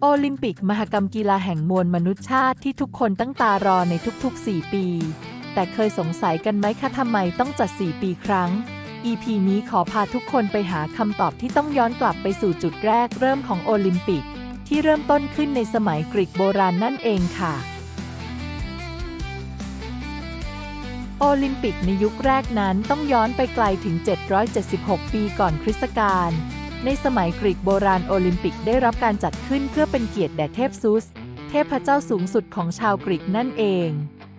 โอลิมปิกมหกรรมกีฬาแห่งมวลมนุษยชาติที่ทุกคนตั้งตารอในทุกๆ 4 ปี แต่เคยสงสัยกันไหมคะทำไมต้องจัด 4 ปีครั้ง EP นี้ขอพาทุกคนไปหาคำตอบที่ต้องย้อนกลับไปสู่จุดแรกเริ่มของโอลิมปิกที่เริ่มต้นขึ้นในสมัยกรีกโบราณนั่นเองค่ะ โอลิมปิกในยุคแรกนั้นต้องย้อนไปไกลถึง 776 ปีก่อนคริสตกาลในสมัยกรีกโบราณโอลิมปิกได้รับการจัดขึ้นเพื่อเป็นเกียรติแด่เทพซูสเทพเจ้าสูงสุดของชาวกรีกนั่นเอง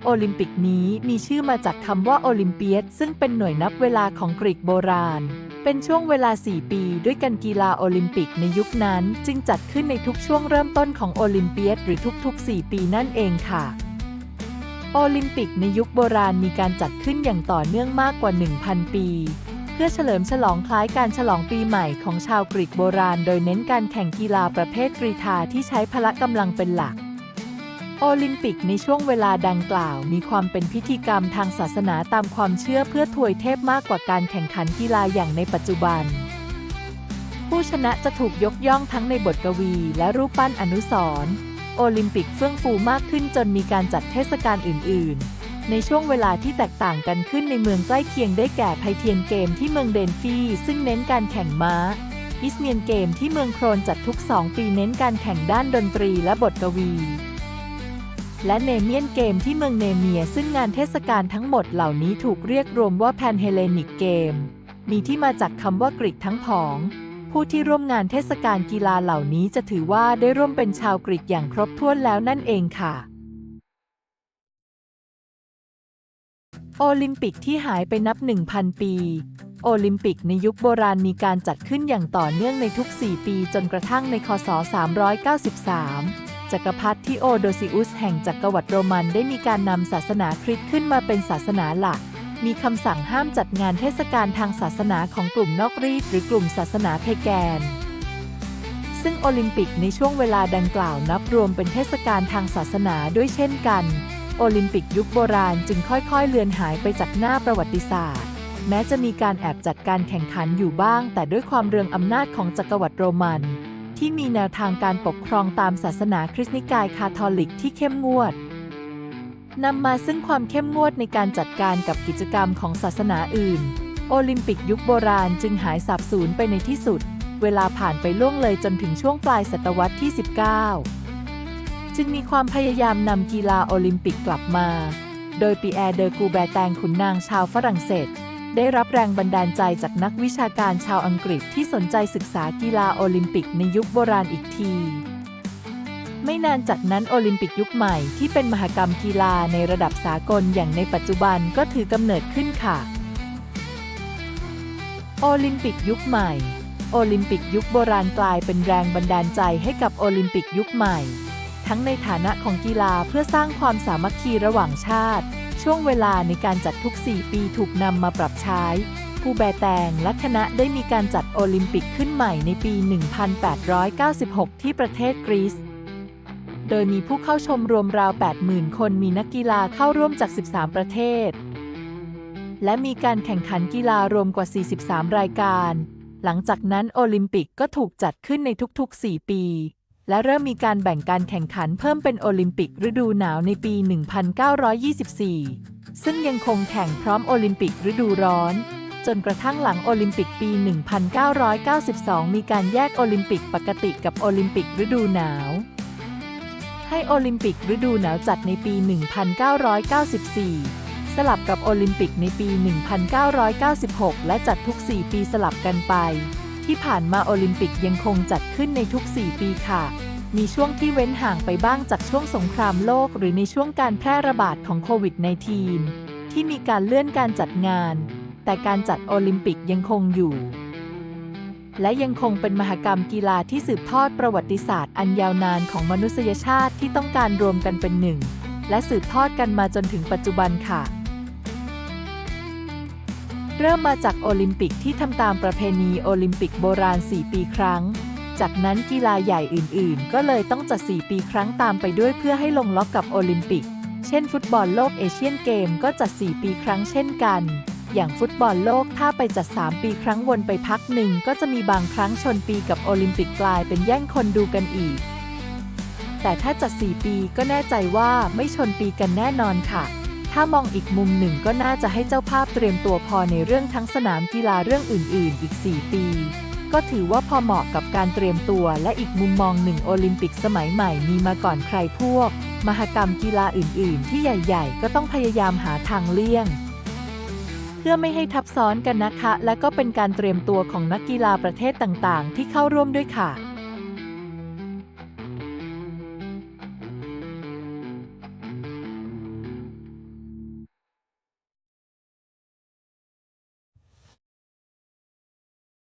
โอลิมปิกนี้มีชื่อมาจากคำว่าโอลิมเปียสซึ่งเป็นหน่วยนับเวลาของกรีกโบราณเป็นช่วงเวลา 4 ปีด้วยกันกีฬาโอลิมปิกในยุคนั้นจึงจัดขึ้นในทุกช่วงเริ่มต้นของโอลิมเปียสหรือทุกๆ 4 ปีนั่นเองค่ะโอลิมปิกในยุคโบราณมีการจัดขึ้นอย่างต่อเนื่องมากกว่า 1,000 ปีเพื่อเฉลิมฉลองคล้ายการฉลองปีใหม่ของชาวกรีกโบราณโดยเน้นการแข่งกีฬาประเภทกรีฑาที่ใช้พละกำลังเป็นหลักโอลิมปิกในช่วงเวลาดังกล่าวมีความเป็นพิธีกรรมทางศาสนาตามความเชื่อเพื่อถวยเทพมากกว่าการแข่งขันกีฬาอย่างในปัจจุบันผู้ชนะจะถูกยกย่องทั้งในบทกวีและรูปปั้นอนุสรณ์โอลิมปิกเฟื่องฟูมากขึ้นจนมีการจัดเทศกาลอื่นๆในช่วงเวลาที่แตกต่างกันขึ้นในเมืองใกล้เคียงได้แก่ไพเทียนเกมที่เมืองเดนฟีซึ่งเน้นการแข่งม้าอิสเมียนเกมที่เมืองโครนจัดทุก 2 ปีเน้นการแข่งด้านดนตรีและบทกวีและเนเมียนเกมที่เมืองเนเมียซึ่งงานเทศกาลทั้งหมดเหล่านี้ถูกเรียกรวมว่าแพนเฮเลนิกเกมมีที่มาจากคำว่ากรีกทั้งผองผู้ที่ร่วมงานเทศกาลกีฬาเหล่านี้จะถือว่าได้ร่วมเป็นชาวกรีกอย่างครบถ้วนแล้วนั่นเองค่ะโอลิมปิกที่หายไปนับ 1,000 ปีโอลิมปิกในยุคโบราณมีการจัดขึ้นอย่างต่อเนื่องในทุก 4 ปีจนกระทั่งในคศ 393 จักรพรรดิทีโอโดซิอุสแห่งจักรวรรดิโรมันได้มีการนำศาสนาคริสต์ขึ้นมาเป็นศาสนาหลักมีคำสั่งห้ามจัดงานเทศกาลทางศาสนาของกลุ่มนอกรีตหรือกลุ่มศาสนาเพแกนซึ่งโอลิมปิกในช่วงเวลาดังกล่าวนับรวมเป็นเทศกาลทางศาสนาด้วยเช่นกันโอลิมปิกยุคโบราณจึงค่อยๆเลือนหายไปจากหน้าประวัติศาสตร์แม้จะมีการแอบจัดการแข่งขันอยู่บ้างแต่ด้วยความเรืองอำนาจของจักรวรรดิโรมันที่มีแนวทางการปกครองตามศาสนาคริสต์นิกายคาทอลิกที่เข้มงวดนำมาซึ่งความเข้มงวดในการจัดการกับกิจกรรมของศาสนาอื่นโอลิมปิกยุคโบราณจึงหายสาบสูญไปในที่สุดเวลาผ่านไปล่วงเลยจนถึงช่วงปลายศตวรรษที่ 19จึงมีความพยายามนำกีฬาโอลิมปิกกลับมาโดยปีแอร์เดอกูแบแตงขุนนางชาวฝรั่งเศสได้รับแรงบันดาลใจจากนักวิชาการชาวอังกฤษที่สนใจศึกษากีฬาโอลิมปิกในยุคโบราณอีกทีไม่นานจากนั้นโอลิมปิกยุคใหม่ที่เป็นมหกรรมกีฬาในระดับสากลอย่างในปัจจุบันก็ถือกำเนิดขึ้นค่ะโอลิมปิกยุคใหม่โอลิมปิกยุคโบราณกลายเป็นแรงบันดาลใจให้กับโอลิมปิกยุคใหม่ทั้งในฐานะของกีฬาเพื่อสร้างความสามัคคีระหว่างชาติช่วงเวลาในการจัดทุก 4 ปีถูกนำมาปรับใช้กูแบแตงและคณะได้มีการจัดโอลิมปิกขึ้นใหม่ในปี 1896 ที่ประเทศกรีซโดยมีผู้เข้าชมรวมราว 80,000 คนมีนักกีฬาเข้าร่วมจาก 13 ประเทศและมีการแข่งขันกีฬารวมกว่า 43 รายการหลังจากนั้นโอลิมปิกก็ถูกจัดขึ้นในทุก ๆ 4 ปีและเริ่มมีการแบ่งการแข่งขันเพิ่มเป็นโอลิมปิกฤดูหนาวในปี 1924 ซึ่งยังคงแข่งพร้อมโอลิมปิกฤดูร้อนจนกระทั่งหลังโอลิมปิกปี 1992 มีการแยกโอลิมปิกปกติกับโอลิมปิกฤดูหนาวให้โอลิมปิกฤดูหนาวจัดในปี 1994 สลับกับโอลิมปิกในปี 1996 และจัดทุก 4 ปีสลับกันไปที่ผ่านมาโอลิมปิกยังคงจัดขึ้นในทุก 4 ปีค่ะมีช่วงที่เว้นห่างไปบ้างจากช่วงสงครามโลกหรือในช่วงการแพร่ระบาดของโควิด -19 ที่มีการเลื่อนการจัดงานแต่การจัดโอลิมปิกยังคงอยู่และยังคงเป็นมหกรรมกีฬาที่สืบทอดประวัติศาสตร์อันยาวนานของมนุษยชาติที่ต้องการรวมกันเป็นหนึ่งและสืบทอดกันมาจนถึงปัจจุบันค่ะเริ่มมาจากโอลิมปิกที่ทำตามประเพณีโอลิมปิกโบราณ 4 ปีครั้งจากนั้นกีฬาใหญ่อื่นๆก็เลยต้องจัด 4 ปีครั้งตามไปด้วยเพื่อให้ลงล็อกกับโอลิมปิกเช่นฟุตบอลโลกเอเชียนเกมก็จัด 4 ปีครั้งเช่นกันอย่างฟุตบอลโลกถ้าไปจัด 3 ปีครั้งวนไปพักหนึ่งก็จะมีบางครั้งชนปีกับโอลิมปิกกลายเป็นแย่งคนดูกันอีก แต่ถ้าจัด4 ปีก็แน่ใจว่าไม่ชนปีกันแน่นอนค่ะ ถ้ามองอีกมุมหนึ่งก็น่าจะให้เจ้าภาพเตรียมตัวพอในเรื่องทั้งสนามกีฬาเรื่องอื่นๆอีก4 ปีก็ถือว่าพอเหมาะกับการเตรียมตัวและอีกมุมมองหนึ่งโอลิมปิกสมัยใหม่มีมาก่อนใครพวกมหกรรมกีฬาอื่นๆที่ใหญ่ๆก็ต้องพยายามหาทางเลี่ยงเพื่อไม่ให้ทับซ้อนกันนะคะและก็เป็นการเตรียมตัวของนักกีฬาประเทศต่างๆที่เข้าร่วมด้วยค่ะ